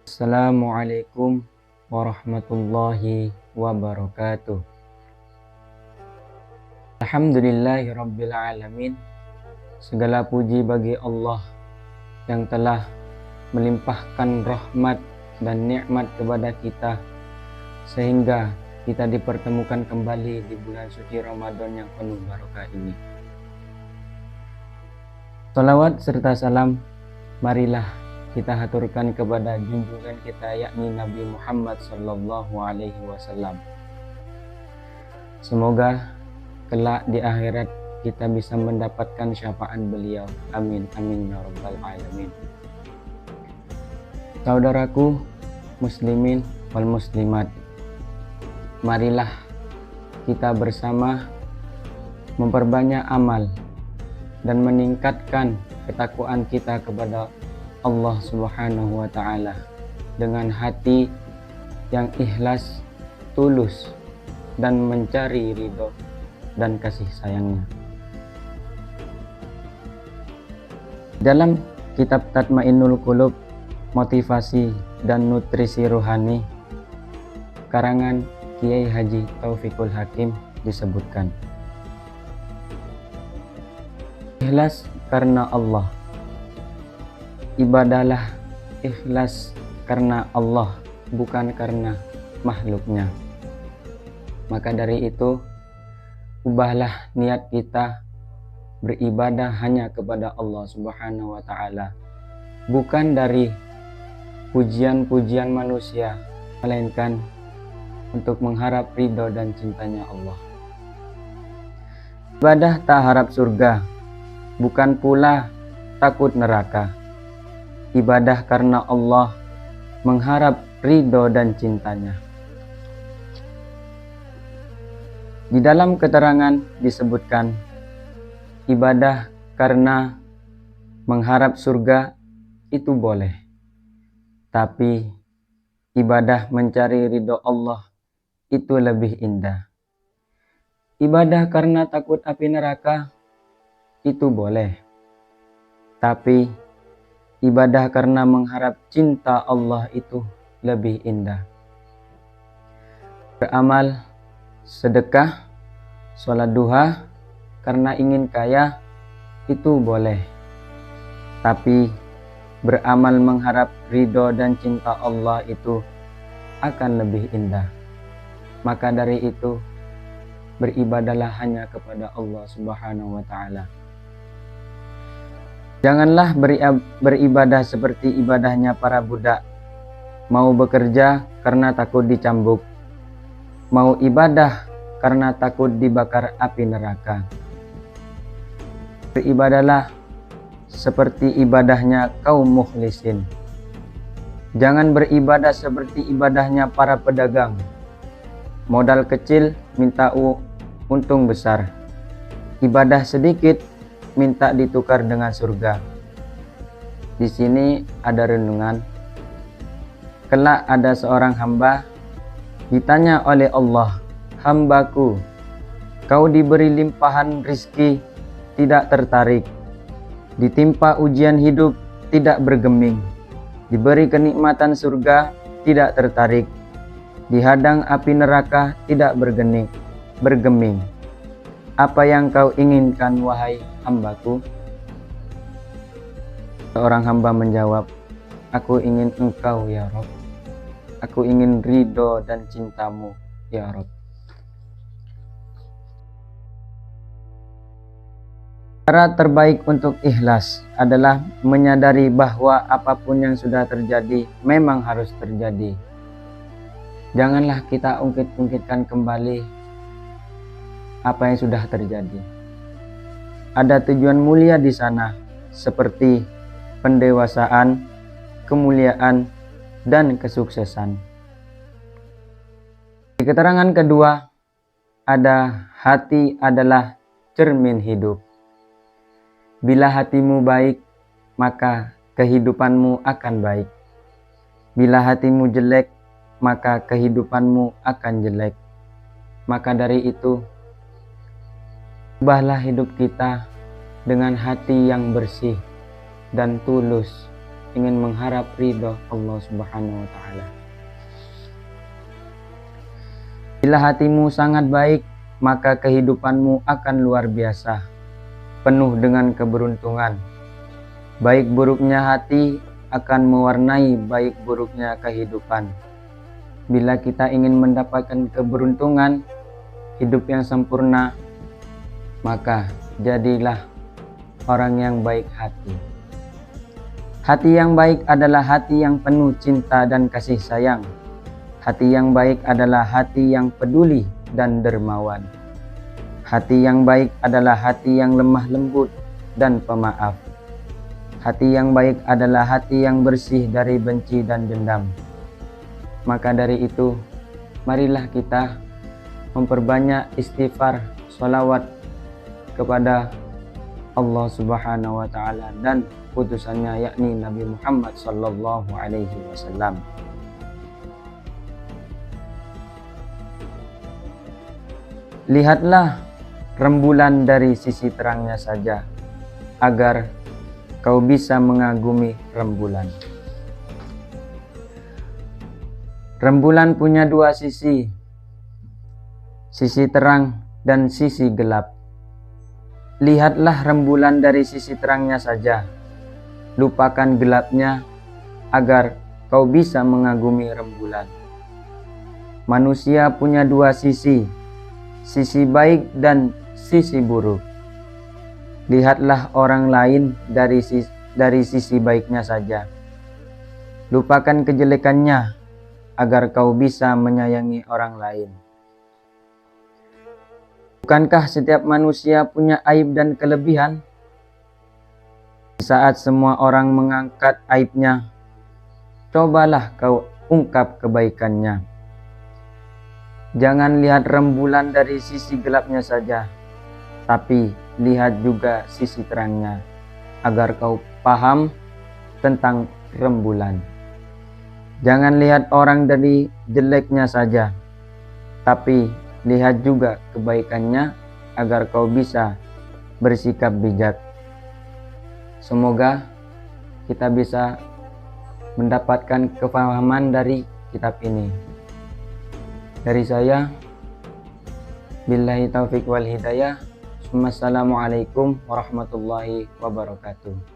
Assalamualaikum warahmatullahi wabarakatuh. Alhamdulillahirabbil alamin. Segala puji bagi Allah yang telah melimpahkan rahmat dan nikmat kepada kita sehingga kita dipertemukan kembali di bulan suci Ramadan yang penuh barokah ini. Salawat serta salam marilah kita haturkan kepada junjungan kita, yakni Nabi Muhammad sallallahu alaihi wasallam. Semoga kelak di akhirat kita bisa mendapatkan syafaat beliau. Amin amin ya rabbal alamin. Saudaraku muslimin wal muslimat, marilah kita bersama memperbanyak amal dan meningkatkan ketakwaan kita kepada Allah Subhanahu wa ta'ala dengan hati yang ikhlas, tulus, dan mencari ridho dan kasih sayangnya. Dalam kitab Tatmainnul Qulub, motivasi dan nutrisi rohani, karangan Kiai Haji Taufikul Hakim, disebutkan, ikhlas karena Allah. Ibadahlah ikhlas karena Allah, bukan karena makhluknya. Maka dari itu, ubahlah niat kita beribadah hanya kepada Allah Subhanahu wa ta'ala, bukan dari pujian-pujian manusia, melainkan untuk mengharap ridho dan cintanya Allah. Ibadah tak harap surga, bukan pula takut neraka. Ibadah karena Allah, mengharap ridho dan cintanya. Di dalam keterangan disebutkan, ibadah karena mengharap surga itu boleh, tapi ibadah mencari ridho Allah itu lebih indah. Ibadah karena takut api neraka itu boleh, tapi ibadah karena mengharap cinta Allah itu lebih indah. Beramal sedekah, sholat duha karena ingin kaya itu boleh, tapi beramal mengharap ridho dan cinta Allah itu akan lebih indah. Maka dari itu, beribadahlah hanya kepada Allah Subhanahu wa ta'ala. Janganlah beribadah seperti ibadahnya para budak, mau bekerja karena takut dicambuk, mau ibadah karena takut dibakar api neraka. Beribadahlah seperti ibadahnya kaum mukhlisin. Jangan beribadah seperti ibadahnya para pedagang, modal kecil minta untung besar, ibadah sedikit minta ditukar dengan surga. Di sini ada renungan. Kelak ada seorang hamba ditanya oleh Allah, hambaku, kau diberi limpahan rizki tidak tertarik, ditimpa ujian hidup tidak bergeming, diberi kenikmatan surga tidak tertarik, dihadang api neraka tidak bergeming. Apa yang kau inginkan wahai hambaku? Seorang hamba menjawab, aku ingin engkau ya Rob. Aku ingin ridho dan cintamu ya Rob. Cara terbaik untuk ikhlas adalah menyadari bahwa apapun yang sudah terjadi memang harus terjadi. Janganlah kita ungkit-ungkitkan kembali apa yang sudah terjadi. Ada tujuan mulia di sana, seperti pendewasaan, kemuliaan, dan kesuksesan. Di keterangan kedua, ada hati adalah cermin hidup. Bila hatimu baik, maka kehidupanmu akan baik. Bila hatimu jelek, maka kehidupanmu akan jelek. Maka dari itu, ubahlah hidup kita dengan hati yang bersih dan tulus ingin mengharap ridho Allah Subhanahu wa Ta'ala. Bila hatimu sangat baik, maka kehidupanmu akan luar biasa, penuh dengan keberuntungan. Baik buruknya hati akan mewarnai baik buruknya kehidupan. Bila kita ingin mendapatkan keberuntungan, hidup yang sempurna, maka jadilah orang yang baik hati. Hati yang baik adalah hati yang penuh cinta dan kasih sayang. Hati yang baik adalah hati yang peduli dan dermawan. Hati yang baik adalah hati yang lemah lembut dan pemaaf. Hati yang baik adalah hati yang bersih dari benci dan dendam. Maka dari itu, marilah kita memperbanyak istighfar, sholawat kepada Allah Subhanahu wa Ta'ala dan putusannya, yakni Nabi Muhammad sallallahu alaihi wasallam. Lihatlah rembulan dari sisi terangnya saja, agar kau bisa mengagumi rembulan. Rembulan punya dua sisi terang dan sisi gelap. Lihatlah rembulan dari sisi terangnya saja, lupakan gelapnya, agar kau bisa mengagumi rembulan. Manusia punya dua sisi baik dan sisi buruk. Lihatlah orang lain dari sisi baiknya saja, lupakan kejelekannya, agar kau bisa menyayangi orang lain. Bukankah setiap manusia punya aib dan kelebihan? Di saat semua orang mengangkat aibnya, cobalah kau ungkap kebaikannya. Jangan lihat rembulan dari sisi gelapnya saja, tapi lihat juga sisi terangnya, agar kau paham tentang rembulan. Jangan lihat orang dari jeleknya saja, tapi lihat juga kebaikannya, agar kau bisa bersikap bijak. Semoga kita bisa mendapatkan kefahaman dari kitab ini. Dari saya, billahi taufik wal hidayah. Wassalamualaikum warahmatullahi wabarakatuh.